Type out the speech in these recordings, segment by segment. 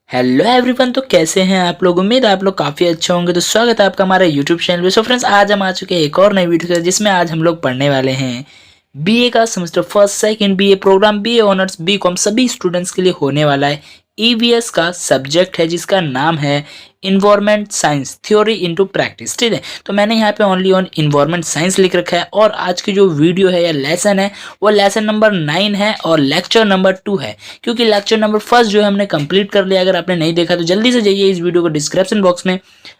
Hello everyone. तो कैसे हैं आप लोग? उम्मीद है आप लोग काफ़ी अच्छे होंगे। तो स्वागत है आपका हमारे यूट्यूब चैनल पे। सो फ्रेंड्स, आज हम आ चुके हैं एक और नई वीडियो के साथ, जिसमें आज हम लोग पढ़ने वाले हैं बीए का semester first second BA programme, BA honours BCom सभी स्टूडेंट्स के लिए होने वाला है। ईवीएस का सब्जेक्ट है जिसका नाम है environment science theory into practice. ठीक है, तो मैंने यहाँ पे ओनली ऑन इन्वायरमेंट साइंस लिख रखा है। और आज की जो वीडियो है या लेसन है वो लेसन नंबर 9 है और लेक्चर नंबर 2 है, क्योंकि लेक्चर नंबर फर्स्ट जो है हमने कंप्लीट कर लिया। अगर आपने नहीं देखा तो जल्दी से जाइए इस वीडियो को डिस्क्रिप्शन बॉक्स में,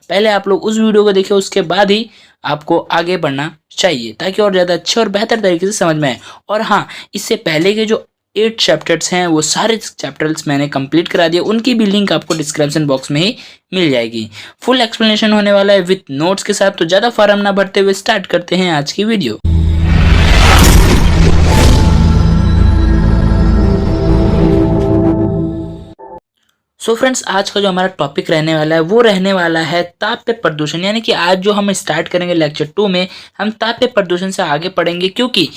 पहले आप लोग उस वीडियो को देखिए, उसके बाद ही आपको आगे बढ़ना चाहिए ताकि और ज़्यादा अच्छे और बेहतर तरीके से समझ में आए। और हाँ, इससे पहले के जो 8 चैप्टर्स हैं वो सारे चैप्टर्स मैंने कंप्लीट करा दिए, उनकी भी लिंक आपको डिस्क्रिप्शन बॉक्स में ही मिल जाएगी। फुल एक्सप्लेनेशन होने वाला है विथ नोट्स के साथ। तो ज़्यादा फार्म ना भरते हुए स्टार्ट करते हैं आज की वीडियो। सो फ्रेंड्स, आज का जो हमारा टॉपिक रहने वाला है वो रहने वाला है ताप प्रदूषण। यानी कि आज जो हम स्टार्ट करेंगे लेक्चर 2 में, हम ताप प्रदूषण से आगे पढ़ेंगे, क्योंकि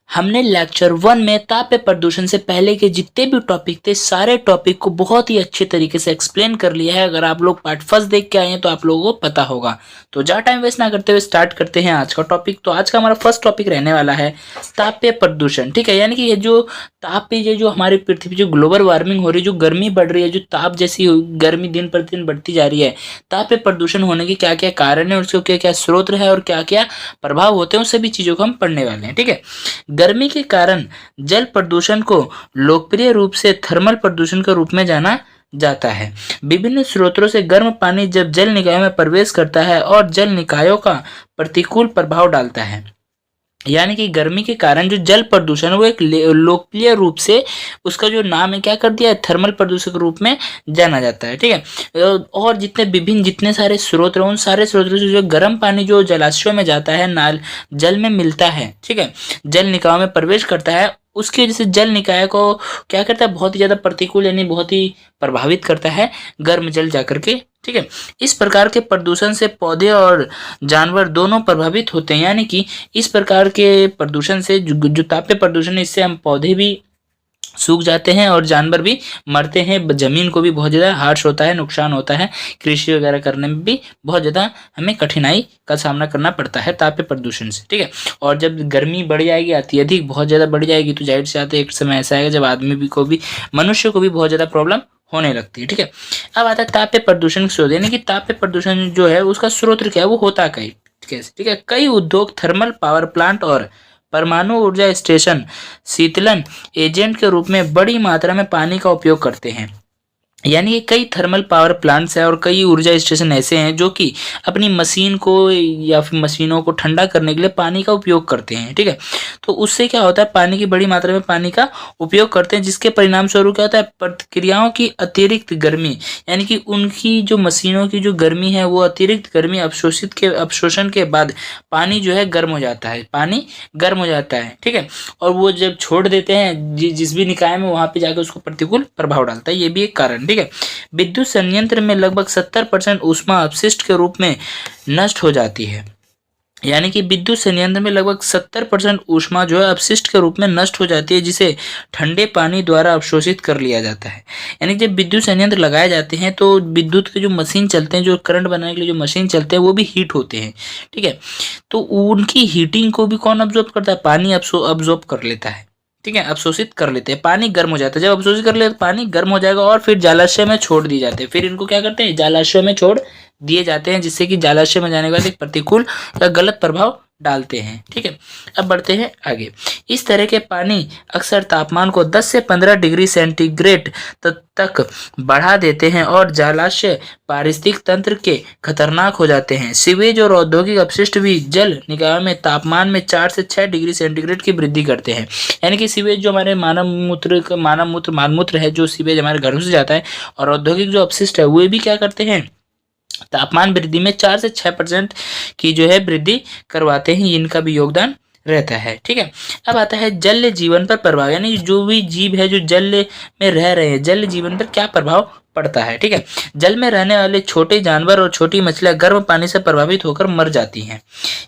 हमने लेक्चर 1 में ताप प्रदूषण से पहले के जितने भी टॉपिक थे सारे टॉपिक को बहुत ही अच्छे तरीके से एक्सप्लेन कर लिया है। अगर आप लोग पार्ट फर्स्ट देख के आए हैं तो आप लोगों को पता होगा। तो ज़्यादा टाइम वेस्ट ना करते हुए स्टार्ट करते हैं आज का टॉपिक। तो आज का हमारा फर्स्ट टॉपिक रहने वाला है ताप प्रदूषण। ठीक है, यानी कि ये जो ताप ये जो हमारी पृथ्वी जो ग्लोबल वार्मिंग हो रही है, जो गर्मी बढ़ रही है, जो ताप जैसी गर्मी दिन प्रतिदिन बढ़ती जा रही है, ताप प्रदूषण होने के क्या क्या कारण है, उसके क्या क्या स्रोत है और क्या क्या प्रभाव होते हैं, उन सभी चीज़ों को हम पढ़ने वाले हैं। ठीक है, गर्मी के कारण जल प्रदूषण को लोकप्रिय रूप से थर्मल प्रदूषण के रूप में जाना जाता है। विभिन्न स्रोतों से गर्म पानी जब जल निकायों में प्रवेश करता है और जल निकायों का प्रतिकूल प्रभाव डालता है, यानी कि गर्मी के कारण जो जल प्रदूषण वो एक लोकप्रिय रूप से उसका जो नाम है क्या कर दिया है, थर्मल प्रदूषण के रूप में जाना जाता है। ठीक है, और जितने सारे स्रोत हैं उन सारे स्रोतों से जो गर्म पानी जो जलाशयों में जाता है, नाल जल में मिलता है, ठीक है, जल निकायों में प्रवेश करता है, उसकी वजह से जल निकाय को क्या करता है, बहुत ही ज़्यादा प्रतिकूल यानी बहुत ही प्रभावित करता है गर्म जल जाकर के। ठीक है, इस प्रकार के प्रदूषण से पौधे और जानवर दोनों प्रभावित होते हैं। यानी कि इस प्रकार के प्रदूषण से जो ताप प्रदूषण है, इससे हम पौधे भी सूख जाते हैं और जानवर भी मरते हैं। जमीन को भी बहुत ज़्यादा हार्श होता है, नुकसान होता है। कृषि वगैरह करने में भी बहुत ज़्यादा हमें कठिनाई का सामना करना पड़ता है ताप प्रदूषण से। ठीक है, और जब गर्मी बढ़ जाएगी, अत्यधिक बहुत ज़्यादा बढ़ जाएगी, तो जाहिर सी बात है एक समय ऐसा आएगा जब आदमी भी को भी मनुष्य को भी बहुत ज़्यादा प्रॉब्लम होने लगती है। ठीक है, अब आता है ताप प्रदूषण के स्रोत, यानी कि ताप प्रदूषण जो है उसका स्रोत क्या है, वो होता कैसे। ठीक है, कई उद्योग थर्मल पावर प्लांट और परमाणु ऊर्जा स्टेशन शीतलन एजेंट के रूप में बड़ी मात्रा में पानी का उपयोग करते हैं। यानी कि कई थर्मल पावर प्लांट्स हैं और कई ऊर्जा स्टेशन ऐसे हैं जो कि अपनी मशीन को या फिर मशीनों को ठंडा करने के लिए पानी का उपयोग करते हैं। ठीक है, तो उससे क्या होता है, पानी की बड़ी मात्रा में पानी का उपयोग करते हैं, जिसके परिणाम स्वरूप क्या होता है, प्रतिक्रियाओं की अतिरिक्त गर्मी, यानी कि उनकी जो मशीनों की जो गर्मी है वो अतिरिक्त गर्मी अवशोषण के बाद पानी जो है गर्म हो जाता है, पानी गर्म हो जाता है। ठीक है, और वो जब छोड़ देते हैं जिस भी निकाय में, वहां पे जाकर उसको प्रतिकूल प्रभाव डालता है। ये भी एक कारण। ठीक है, विद्युत संयंत्र में लगभग 70% ऊष्मा अपशिष्ट के रूप में नष्ट हो जाती है। यानी कि विद्युत संयंत्र में लगभग 70% ऊष्मा जो है अपशिष्ट के रूप में नष्ट हो जाती है, जिसे ठंडे पानी द्वारा अवशोषित कर लिया जाता है। यानी जब विद्युत संयंत्र लगाए जाते हैं तो विद्युत के जो मशीन चलते हैं, जो करंट बनाने के लिए जो मशीन चलते हैं, वो भी हीट होते हैं। ठीक है, तो उनकी हीटिंग को भी कौन अब्जॉर्ब करता है, पानी अब्जॉर्ब कर लेता है। ठीक है, अवशोषित कर लेते हैं, पानी गर्म हो जाता है। जब अवशोषित कर लेते पानी गर्म हो जाएगा और फिर जलाशय में छोड़ दिए जाते हैं। फिर इनको क्या करते हैं, जलाशय में छोड़ दिए जाते हैं, जिससे कि जलाशय में जाने के बाद एक प्रतिकूल या गलत प्रभाव डालते हैं। ठीक है, अब बढ़ते हैं आगे। इस तरह के पानी अक्सर तापमान को 10 से 15 डिग्री सेंटीग्रेड तक बढ़ा देते हैं और जलाशय पारिस्थितिक तंत्र के खतरनाक हो जाते हैं। सीवेज और औद्योगिक अपशिष्ट भी जल निकायों में तापमान में 4 से 6 डिग्री सेंटीग्रेड की वृद्धि करते हैं। यानी कि सीवेज जो हमारे मानमूत्र है, जो सीवेज हमारे घरों से जाता है, और औद्योगिक जो अपशिष्ट है वो भी क्या करते हैं, तापमान वृद्धि में 4 से 6% की जो है वृद्धि करवाते हैं। इनका भी योगदान रहता है। ठीक है, अब आता है जल जीवन पर प्रभाव, यानी जो भी जीव है जो जल में रह रहे हैं, जल जीवन पर क्या प्रभाव पड़ता है। ठीक है, जल में रहने वाले छोटे जानवर और छोटी मछलियां गर्म पानी से प्रभावित होकर मर जाती हैं।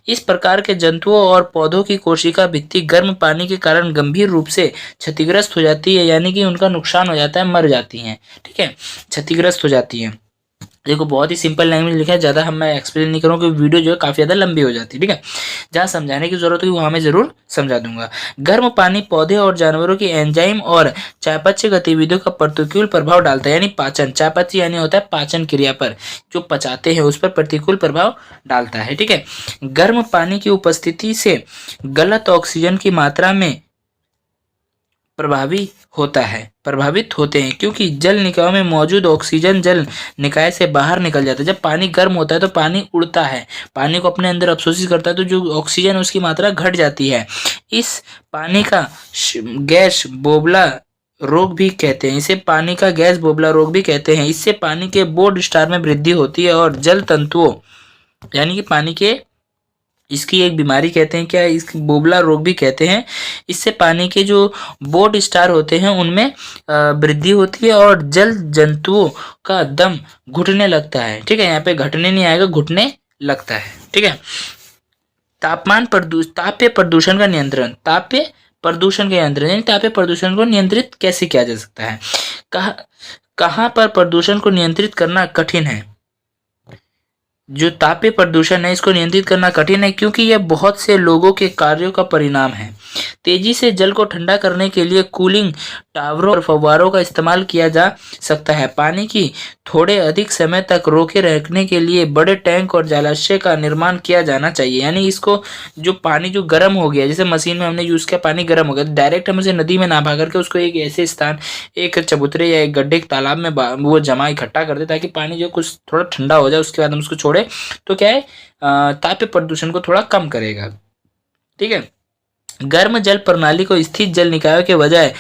इस प्रकार के जंतुओं और पौधों की कोशिका भित्ति गर्म पानी के कारण गंभीर रूप से क्षतिग्रस्त हो जाती है, यानी कि उनका नुकसान हो जाता है, मर जाती हैं। ठीक है, क्षतिग्रस्त हो जाती हैं। देखो बहुत ही सिंपल लैंग्वेज लिखा है, ज़्यादा मैं एक्सप्लेन नहीं करूँगा क्योंकि वीडियो जो है काफ़ी ज़्यादा लंबी हो जाती है। ठीक है, जहाँ समझाने की जरूरत होगी वहाँ मैं ज़रूर समझा दूंगा। गर्म पानी पौधे और जानवरों की एंजाइम और चयापचय गतिविधियों का प्रतिकूल प्रभाव डालता है, यानी पाचन, चयापचय यानी होता है पाचन क्रिया पर, जो पचाते हैं उस पर प्रतिकूल प्रभाव डालता है। ठीक है, गर्म पानी की उपस्थिति से गलत ऑक्सीजन की मात्रा में प्रभावित होते हैं, क्योंकि जल निकायों में मौजूद ऑक्सीजन जल निकाय से बाहर निकल जाता है। जब पानी गर्म होता है तो पानी उड़ता है, पानी को अपने अंदर अवशोषित करता है, तो जो ऑक्सीजन है उसकी मात्रा घट जाती है। इस पानी का गैस बोबला रोग भी कहते हैं, इसे पानी का गैस बोबला रोग भी कहते हैं। इससे पानी के बोर्ड स्टार में वृद्धि होती है और जल तंतुओं, यानी कि पानी के, इसकी एक बीमारी कहते हैं, क्या इसकी बोबला रोग भी कहते हैं। इससे पानी के जो बोर्ड स्टार होते हैं उनमें वृद्धि होती है और जल जंतुओं का दम घुटने लगता है। ठीक है, यहाँ पे घटने नहीं आएगा, घुटने लगता है। ठीक है, ताप्य प्रदूषण का नियंत्रण, ताप्य प्रदूषण का नियंत्रण, यानी ताप्य प्रदूषण को नियंत्रित कैसे किया जा सकता है। कहाँ पर प्रदूषण को नियंत्रित करना कठिन है। जो तापीय प्रदूषण है इसको नियंत्रित करना कठिन है, क्योंकि यह बहुत से लोगों के कार्यों का परिणाम है। तेजी से जल को ठंडा करने के लिए कूलिंग टावरों और फव्वारों का इस्तेमाल किया जा सकता है। पानी की थोड़े अधिक समय तक रोके रखने के लिए बड़े टैंक और जलाशय का निर्माण किया जाना चाहिए। यानी इसको, जो पानी जो गर्म हो गया, जैसे मशीन में हमने यूज किया, पानी गर्म हो गया, डायरेक्ट हम उसे नदी में ना बहा करके उसको एक ऐसे स्थान, एक चबूतरे या एक गड्ढे, एक तालाब में वो जमा इकट्ठा कर दे, ताकि पानी जो कुछ थोड़ा ठंडा हो जाए, उसके बाद हम उसको छोड़े, तो क्या है, तापीय प्रदूषण को थोड़ा कम करेगा। ठीक है, गर्म जल प्रणाली को स्थिर जल निकायों के बजाय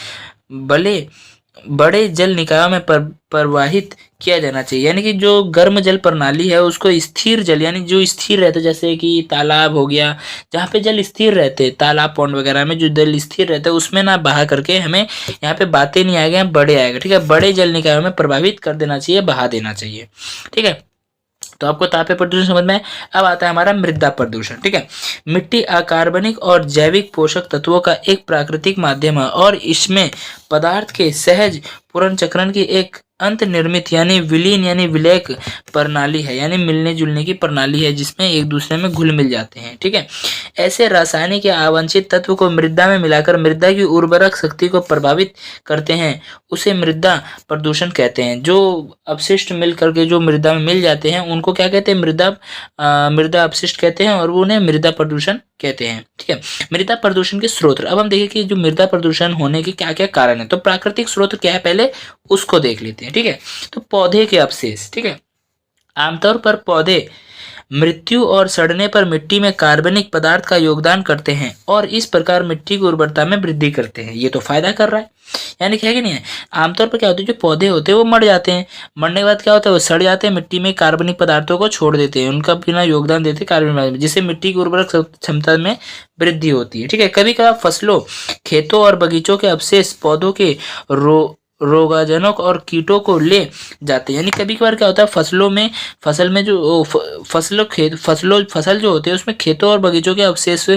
बड़े जल निकायों में प्रवाहित किया जाना चाहिए। यानी कि जो गर्म जल प्रणाली है उसको स्थिर जल, यानी जो स्थिर रहते, जैसे कि तालाब हो गया, जहाँ पे जल स्थिर रहते, तालाब पौंड वगैरह में जो जल स्थिर रहता है उसमें ना बहा करके, हमें यहाँ पे बातें नहीं आएगा, बड़े आएगा। ठीक है, बड़े जल निकायों में प्रभावित कर देना चाहिए, बहा देना चाहिए। ठीक है, तो आपको तापीय प्रदूषण समझ में आए। अब आता है हमारा मृदा प्रदूषण। ठीक है, मिट्टी अकार्बनिक और जैविक पोषक तत्वों का एक प्राकृतिक माध्यम है और इसमें पदार्थ के सहज पुनर्चक्रण की एक अंतर्निर्मित यानी विलीन यानी विलयक प्रणाली है, यानी मिलने जुलने की प्रणाली है, जिसमें एक दूसरे में घुल मिल जाते हैं। ठीक है, ऐसे रासायनिक या अवांछित तत्व को मृदा में मिलाकर मृदा की उर्वरक शक्ति को प्रभावित करते हैं, उसे मृदा प्रदूषण कहते हैं। जो अपशिष्ट मिल करके जो मृदा में मिल जाते हैं उनको क्या कहते हैं, मृदा अपशिष्ट कहते हैं, और वो उन्हें मृदा प्रदूषण कहते हैं। ठीक है, मृदा प्रदूषण के स्रोत। अब हम देखें कि जो मृदा प्रदूषण होने के क्या क्या कारण है। तो प्राकृतिक स्रोत क्या है, पहले उसको देख लेते हैं। ठीक है, तो पौधे के अवशेष। ठीक है, आमतौर पर पौधे मृत्यु और सड़ने पर मिट्टी में कार्बनिक पदार्थ का योगदान करते हैं और इस प्रकार मिट्टी की उर्वरता में वृद्धि करते हैं। ये तो फायदा कर रहा है, यानी क्या है कि नहीं है। आमतौर पर क्या होता है, जो पौधे होते हैं वो मर जाते हैं, मरने के बाद क्या होता है, वो सड़ जाते हैं, मिट्टी में कार्बनिक पदार्थों को छोड़ देते हैं, उनका बिना योगदान देते कार्बनिक, जिससे मिट्टी की उर्वरक क्षमता में वृद्धि होती है। ठीक है, कभी कभार फसलों, खेतों और बगीचों के अवशेष पौधों के रोगाजनक और कीटों को ले जाते हैं। यानी कभी कभार क्या होता है, फसल में जो फसल जो होते हैं उसमें खेतों और बगीचों के अवशेष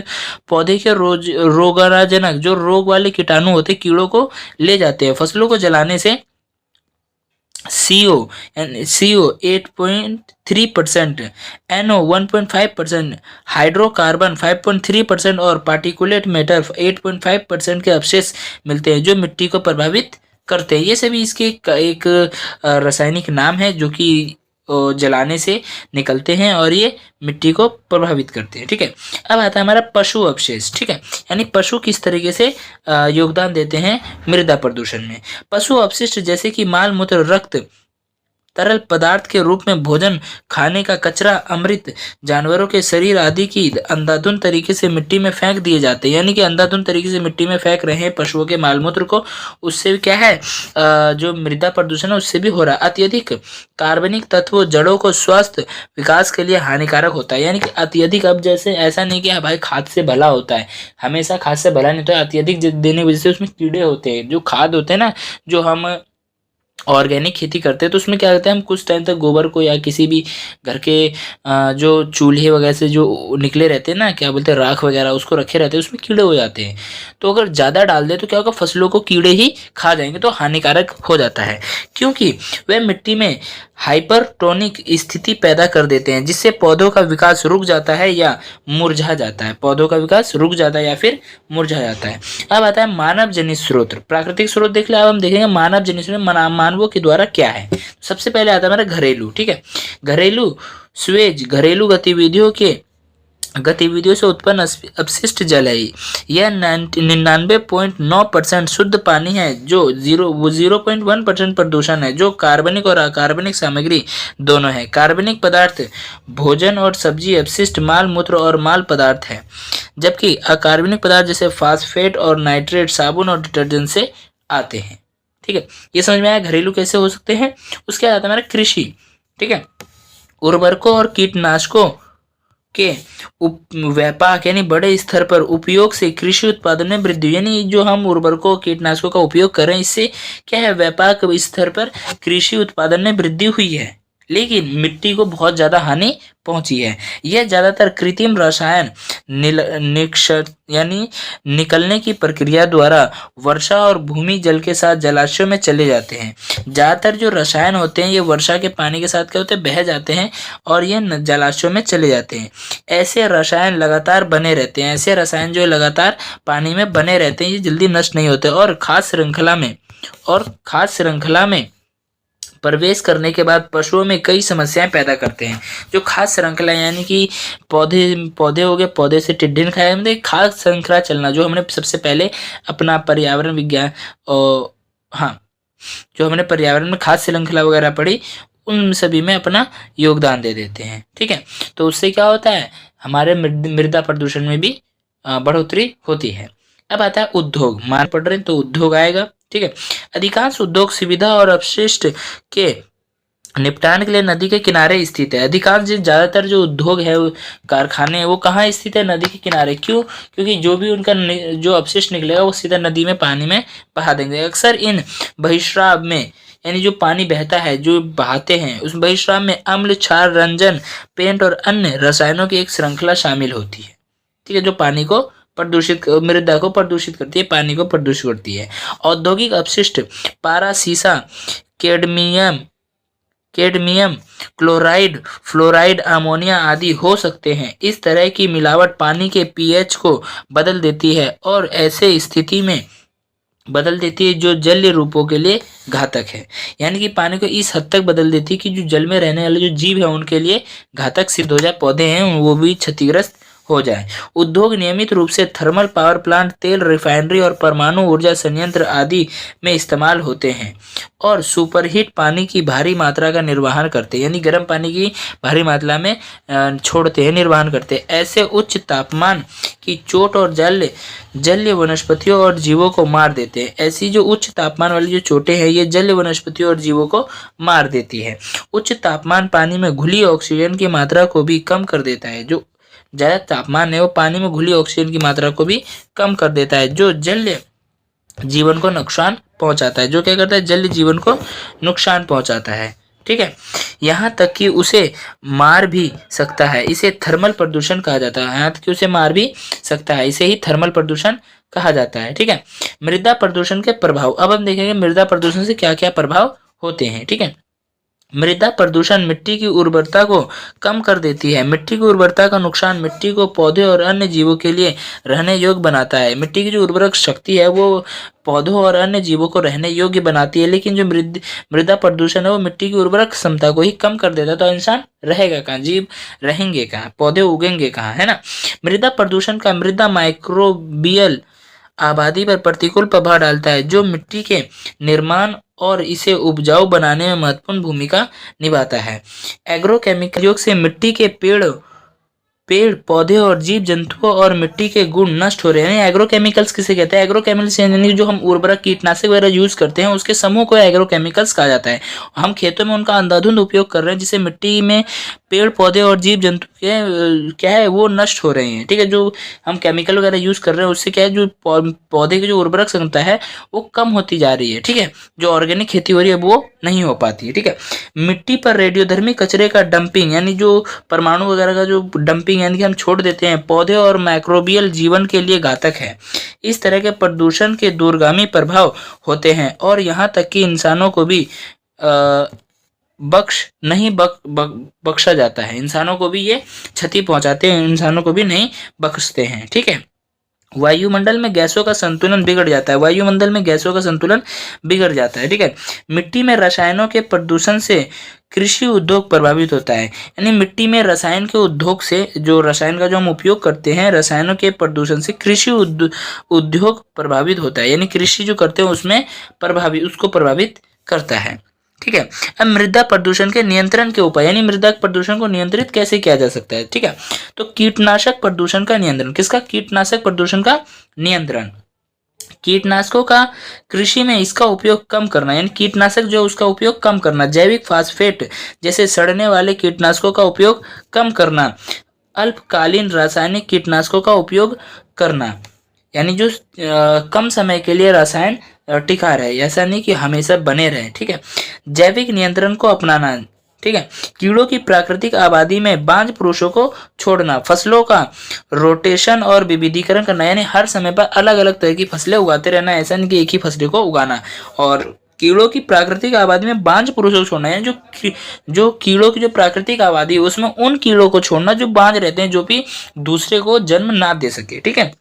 पौधे के रोगाजनक जो रोग वाले कीटाणु होते, कीड़ों को ले जाते हैं। फसलों को जलाने से CO 8.3%, NO 1.5%, हाइड्रोकार्बन 5.3% और पार्टिकुलेट मैटर 8.5% के अवशेष मिलते हैं, जो मिट्टी को प्रभावित करते हैं। ये सभी इसके एक रासायनिक नाम है जो कि जलाने से निकलते हैं और ये मिट्टी को प्रभावित करते हैं। ठीक है, अब आता है हमारा पशु अवशेष। ठीक है, यानी पशु किस तरीके से योगदान देते हैं मृदा प्रदूषण में। पशु अपशिष्ट जैसे कि माल मूत्र, रक्त तरल पदार्थ के रूप में भोजन, खाने का कचरा, अमृत, जानवरों के शरीर आदि की अंधाधुंध तरीके से मिट्टी में फेंक दिए जाते हैं। यानी कि अंधाधुंध तरीके से मिट्टी में फेंक रहे हैं पशुओं के मालमूत्र को, उससे भी क्या है जो मृदा प्रदूषण है उससे भी हो रहा है। अत्यधिक कार्बनिक तत्व जड़ों को स्वास्थ्य विकास के लिए हानिकारक होता है। यानी कि अत्यधिक, अब जैसे ऐसा नहीं कि हाँ भाई खाद से भला होता है, हमेशा खाद से भला नहीं होता है। अत्यधिक देने की वजह से उसमें कीड़े होते हैं। जो खाद होते हैं ना, जो हम ऑर्गेनिक खेती करते हैं तो उसमें क्या करते हैं, हम कुछ टाइम तक गोबर को या किसी भी घर के जो चूल्हे वगैरह से जो निकले रहते हैं ना, क्या बोलते हैं, राख वगैरह, उसको रखे रहते हैं, उसमें कीड़े हो जाते हैं। तो अगर ज़्यादा डाल दे तो क्या होगा, फसलों को कीड़े ही खा जाएंगे, तो हानिकारक हो जाता है। क्योंकि वह मिट्टी में हाइपरटोनिक स्थिति पैदा कर देते हैं, जिससे पौधों का विकास रुक जाता है या मुरझा जाता है। पौधों का विकास रुक जाता है या फिर मुरझा जाता है। अब आता है मानव जनित स्रोत। प्राकृतिक स्रोत देख ले, अब हम देखेंगे मानव जनित स्रोत मानवों के द्वारा क्या है। सबसे पहले आता है हमारा घरेलू, ठीक है। घरेलू स्वेज घरेलू गतिविधियों से उत्पन्न अपशिष्ट जल है। यह 99.9% शुद्ध पानी है, जो 0.1% प्रदूषण है, जो कार्बनिक और अकार्बनिक सामग्री दोनों है। कार्बनिक पदार्थ भोजन और सब्जी अपशिष्ट, माल मूत्र और माल पदार्थ है, जबकि अकार्बनिक पदार्थ जैसे फास्फेट और नाइट्रेट साबुन और डिटर्जेंट से आते हैं। ठीक है, ये समझ में आया घरेलू कैसे हो सकते हैं। उसके बाद आता है हमारा कृषि, ठीक है। उर्वरकों और कीटनाशकों के व्यापक यानी बड़े स्तर पर उपयोग से कृषि उत्पादन में वृद्धि, यानी जो हम उर्वरकों कीटनाशकों का उपयोग कर रहे हैं, इससे क्या है, व्यापक स्तर पर कृषि उत्पादन में वृद्धि हुई है, लेकिन मिट्टी को बहुत ज्यादा हानि पहुंची है। यह ज्यादातर कृत्रिम रसायन यानी निकलने की प्रक्रिया द्वारा वर्षा और भूमि जल के साथ जलाशयों में चले जाते हैं। ज्यादातर जो रसायन होते हैं ये वर्षा के पानी के साथ क्या होते हैं, बह जाते हैं और ये जलाशयों में चले जाते हैं। ऐसे रसायन लगातार बने रहते हैं, ऐसे रसायन जो लगातार पानी में बने रहते हैं, ये जल्दी नष्ट नहीं होते और खाद्य श्रृंखला में प्रवेश करने के बाद पशुओं में कई समस्याएं पैदा करते हैं। जो खाद्य श्रृंखला यानी कि पौधे हो गए, पौधे से टिड्डे खाए, मतलब खाद्य श्रृंखला चलना, जो हमने सबसे पहले अपना पर्यावरण विज्ञान और हाँ, जो हमने पर्यावरण में खाद्य श्रृंखला वगैरह पढ़ी, उन सभी में अपना योगदान दे देते हैं। ठीक है, तो उससे क्या होता है, हमारे मृदा प्रदूषण में भी बढ़ोतरी होती है। अब आता है उद्योग, मान पढ़ रहे हैं तो उद्योग आएगा। ठीक है, अधिकांश उद्योग सुविधा और अपशिष्ट के निपटान के लिए नदी के किनारे स्थित है। अधिकांश ज्यादातर जो उद्योग है, कारखाने हैं, वो कहाँ स्थित है, नदी के किनारे। क्यों? क्योंकि जो भी उनका जो अपशिष्ट निकलेगा वो सीधा नदी में, पानी में बहा देंगे। अक्सर इन बहिस्राव में, यानी जो पानी बहता है, जो बहाते हैं, उस बहिस्राव में अम्ल, क्षार, रंजन, पेंट और अन्य रसायनों की एक श्रृंखला शामिल होती है। ठीक है, जो पानी को प्रदूषित, मृदा को प्रदूषित करती है, पानी को प्रदूषित करती है। औद्योगिक अपशिष्ट पारा, सीसा, कैडमियम क्लोराइड, फ्लोराइड, अमोनिया आदि हो सकते हैं। इस तरह की मिलावट पानी के पीएच को बदल देती है और ऐसे स्थिति में बदल देती है जो जलीय रूपों के लिए घातक है। यानी कि पानी को इस हद तक बदल देती है कि जो जल में रहने वाले जो जीव है उनके लिए घातक सिद्ध हो जाए, पौधे हैं वो भी क्षतिग्रस्त हो जाए। उद्योग नियमित रूप से थर्मल पावर प्लांट, तेल रिफाइनरी और परमाणु ऊर्जा संयंत्र आदि में इस्तेमाल होते हैं और सुपरहीट पानी की भारी मात्रा का निर्वहन करते हैं, यानी गर्म पानी की भारी मात्रा में छोड़ते हैं, निर्वहन करते हैं। ऐसे उच्च तापमान की चोट और जलीय वनस्पतियों और जीवों को मार देते हैं। ऐसी जो उच्च तापमान वाली जो चोटें हैं, ये जलीय वनस्पतियों और जीवों को मार देती है। उच्च तापमान पानी में घुली ऑक्सीजन की मात्रा को भी कम कर देता है। जो ज्यादा तापमान है वो पानी में घुली ऑक्सीजन की मात्रा को भी कम कर देता है, जो जलीय जीवन को नुकसान पहुंचाता है। जो क्या करता है, जलीय जीवन को नुकसान पहुंचाता है। ठीक है, यहाँ तक कि उसे मार भी सकता है। इसे थर्मल प्रदूषण कहा जाता है। यहाँ तक कि उसे मार भी सकता है, इसे ही थर्मल प्रदूषण कहा जाता है। ठीक है, मृदा प्रदूषण के प्रभाव। अब हम देखेंगे मृदा प्रदूषण से क्या क्या प्रभाव होते हैं। ठीक है, मृदा प्रदूषण मिट्टी की उर्वरता को कम कर देती है। मिट्टी की उर्वरता का नुकसान मिट्टी को पौधे और अन्य जीवों के लिए रहने योग्य बनाता है। मिट्टी की जो उर्वरक शक्ति है वो पौधों और अन्य जीवों को रहने योग्य बनाती है, लेकिन जो मृदा प्रदूषण है वो मिट्टी की उर्वरक क्षमता को ही कम कर देता है। तो इंसान रहेगा कहाँ, जीव रहेंगे कहाँ, पौधे उगेंगे कहाँ, है ना। मृदा प्रदूषण का मृदा माइक्रोबियल आबादी पर प्रतिकूल प्रभाव डालता है, जो मिट्टी के निर्माण और इसे उपजाऊ बनाने में महत्वपूर्ण भूमिका निभाता है। एग्रोकेमिकल उपयोग से मिट्टी के पेड़ पौधे और जीव जंतुओं और मिट्टी के गुण नष्ट हो रहे हैं। एग्रोकेमिकल्स किसे कहते हैं? एग्रोकेमिकल्स यानी जो हम उर्वरक कीटनाशक वगैरह यूज करते हैं उसके समूह को एग्रोकेमिकल्स कहा जाता है। हम खेतों में उनका अंधाधुंध उपयोग कर रहे हैं जिससे मिट्टी में पेड़ पौधे और जीव जंतु के क्या है वो नष्ट हो रहे हैं। ठीक है, जो हम केमिकल वगैरह यूज कर रहे हैं उससे क्या है, जो पौधे की जो उर्वरक क्षमता है वो कम होती जा रही है। ठीक है, जो ऑर्गेनिक खेती हो रही है वो नहीं हो पाती है। ठीक है, मिट्टी पर रेडियोधर्मी कचरे का डंपिंग यानी जो परमाणु वगैरह का जो डंपिंग यानी कि हम छोड़ देते हैं पौधे और माइक्रोबियल जीवन के लिए घातक है। इस तरह के प्रदूषण के दूरगामी प्रभाव होते हैं और यहाँ तक कि इंसानों को भी बख्शा जाता है। इंसानों को भी ये क्षति पहुंचाते हैं, इंसानों को भी नहीं बख्शते हैं। ठीक है, वायुमंडल में गैसों का संतुलन बिगड़ जाता है। वायुमंडल में गैसों का संतुलन बिगड़ जाता है। ठीक है, मिट्टी में रसायनों के प्रदूषण से कृषि उद्योग प्रभावित होता है। यानी मिट्टी में रसायन के उद्योग से, जो रसायन का जो हम उपयोग करते हैं, रसायनों के प्रदूषण से कृषि उद्योग प्रभावित होता है। यानी कृषि जो करते हैं उसमें उसको प्रभावित करता है। ठीक है, अब मृदा प्रदूषण के नियंत्रण के उपाय यानी मृदा प्रदूषण को नियंत्रित कैसे किया जा सकता है। ठीक है, तो कीटनाशक प्रदूषण का नियंत्रण। किसका? कीटनाशक प्रदूषण का नियंत्रण। कीटनाशकों का कृषि में इसका उपयोग कम करना यानी कीटनाशक जो उसका उपयोग कम करना। जैविक फास्फेट जैसे सड़ने वाले कीटनाशकों का उपयोग कम करना। अल्पकालीन रासायनिक कीटनाशकों का उपयोग करना यानी जो कम समय के लिए रसायन टिका रहे, ऐसा नहीं कि हमेशा बने रहे। ठीक है, जैविक नियंत्रण को अपनाना। ठीक है, कीड़ों की प्राकृतिक आबादी में बांझ पुरुषों को छोड़ना। फसलों का रोटेशन और विविधीकरण करना यानी हर समय पर अलग अलग तरह की फसलें उगाते रहना, ऐसा नहीं कि एक ही फसल को उगाना। और कीड़ों की प्राकृतिक आबादी में बांझ पुरुषों को छोड़ना यानी जो कीड़ों की जो प्राकृतिक आबादी है उसमें उन कीड़ों को छोड़ना जो बांझ रहते हैं, जो भी दूसरे को जन्म ना दे सके। ठीक है,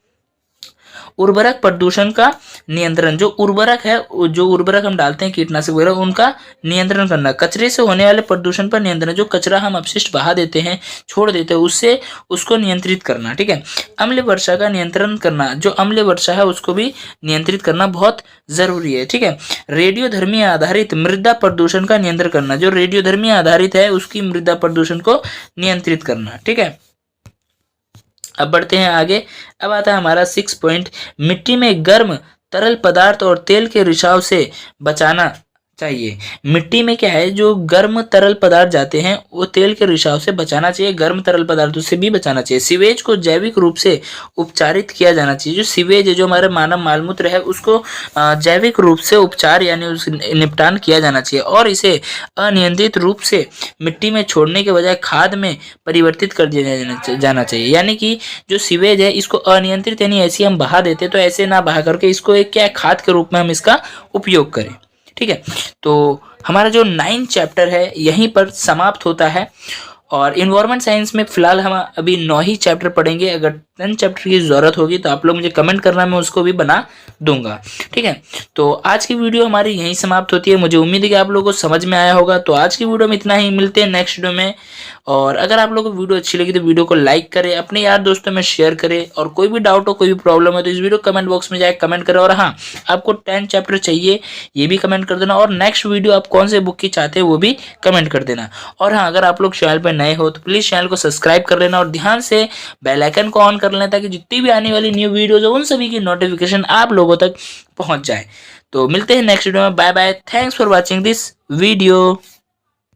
उर्वरक प्रदूषण का नियंत्रण। जो उर्वरक है, जो उर्वरक हम डालते हैं कीटनाशक वगैरह, उनका नियंत्रण करना। कचरे से होने वाले प्रदूषण पर नियंत्रण। जो कचरा हम अपशिष्ट बहा देते हैं, छोड़ देते हैं, उससे उसको नियंत्रित करना। ठीक है, अम्ल वर्षा का नियंत्रण करना। जो अम्ल वर्षा है उसको भी नियंत्रित करना बहुत जरूरी है। ठीक है, रेडियोधर्मी आधारित मृदा प्रदूषण का नियंत्रण करना। जो रेडियोधर्मी आधारित है उसकी मृदा प्रदूषण को नियंत्रित करना। ठीक है, अब बढ़ते हैं आगे। अब आता है हमारा 6 पॉइंट, मिट्टी में गर्म तरल पदार्थ और तेल के रिसाव से बचाना चाहिए। मिट्टी में क्या है, जो गर्म तरल पदार्थ जाते हैं वो तेल के रिसाव से बचाना चाहिए, गर्म तरल पदार्थों से भी बचाना चाहिए। सीवेज को जैविक रूप से उपचारित किया जाना चाहिए। जो सीवेज है, जो हमारे मानव मालमूत्र है, उसको जैविक रूप से उपचार यानी निपटान किया जाना चाहिए और इसे अनियंत्रित रूप से मिट्टी में छोड़ने के बजाय खाद में परिवर्तित कर दिया जाना चाहिए। यानी कि जो सीवेज है इसको अनियंत्रित यानी ऐसे हम बहा देते, तो ऐसे ना बहा करके इसको एक क्या खाद के रूप में हम इसका उपयोग करें। ठीक है, तो हमारा जो 9 चैप्टर है यहीं पर समाप्त होता है और इन्वायरमेंट साइंस में फिलहाल हम अभी 9 ही चैप्टर पढ़ेंगे। अगर 10 चैप्टर की ज़रूरत होगी तो आप लोग मुझे कमेंट करना, मैं उसको भी बना दूंगा। ठीक है, तो आज की वीडियो हमारी यहीं समाप्त होती है। मुझे उम्मीद है कि आप लोगों को समझ में आया होगा। तो आज की वीडियो में इतना ही, मिलते हैं नेक्स्ट वीडियो में। और अगर आप लोगों को वीडियो अच्छी लगी तो वीडियो को लाइक करें, अपने यार दोस्तों में शेयर करें और कोई भी डाउट हो, कोई भी प्रॉब्लम है तो इस वीडियो कमेंट बॉक्स में जाए कमेंट करें। और हाँ, आपको 10 चैप्टर चाहिए ये भी कमेंट कर देना और नेक्स्ट वीडियो आप कौन से बुक की चाहते हैं वो भी कमेंट कर देना। और हाँ, अगर आप लोग चैनल पर नए हो तो प्लीज़ चैनल को सब्सक्राइब कर लेना और ध्यान से बेल आइकन को ऑन कर लेना ताकि जितनी भी आने वाली न्यू वीडियोज है उन सभी की नोटिफिकेशन आप लोगों तक पहुंच जाए। तो मिलते हैं नेक्स्ट वीडियो में। Bye bye, thanks for watching this video.